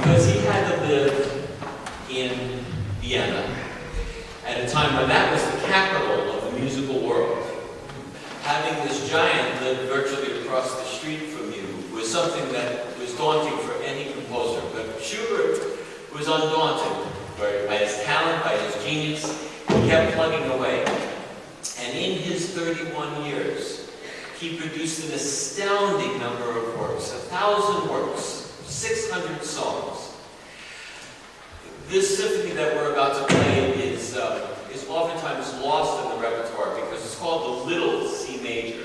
because he had to live in Vienna at a time when that was the capital of the musical world. Having this giant live virtually across the street from you was something that was daunting for any composer. But Schubert was undaunted by his talent, by his genius. He kept plugging away. And in his 31 years, he produced an astounding number of works, 1,000 works, 600 songs. This symphony that we're about to play is oftentimes lost in the repertoire because it's called the Little C Major.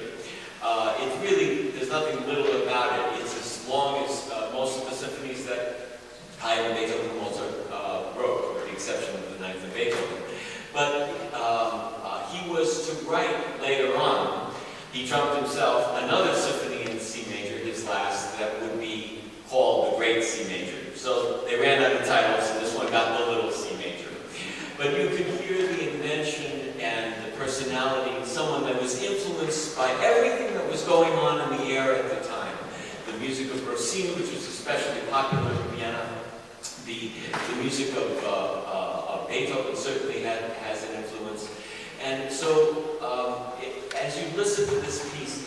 It really, there's nothing little about it. It's as long as most of the symphonies that Haydn, Beethoven, and Mozart wrote, with the exception of the Ninth of Beethoven. But he was to write later on, he trumped himself another symphony in C major, his last, that would be called the Great C Major. So they ran out of titles, and this one got the Little C Major. But you could hear the invention and the personality of someone that was influenced by everything that was going on in the air at the time. The music of Racine, which was especially popular in Vienna, the music of Beethoven certainly has an influence. And so, as you listen to this piece,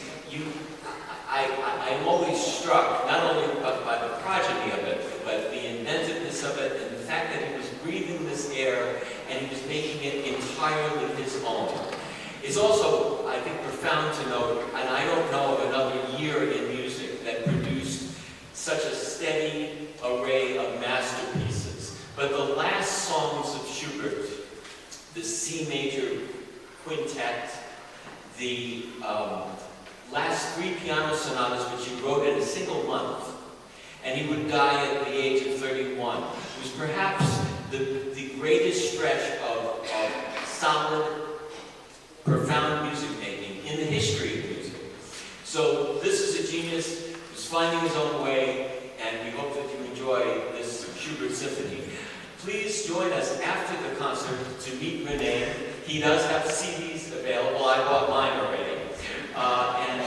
I'm always struck, not only by the progeny of it, but the inventiveness of it, and the fact that he was breathing this air, and he was making it entirely his own. It's also, I think, profound to note, and I don't know of another year in music that produced such a steady array of masterpieces. But the last songs of Schubert, the C major quintet, the last 3 piano sonatas, which he wrote in a single month, and he would die at the age of 31, was perhaps the greatest stretch of solid, profound music making in the history of music. So this is a genius who's finding his own way, and we hope that you enjoy this Schubert symphony. Please join us after the concert to meet Rene. He does have CDs available. I bought mine already. And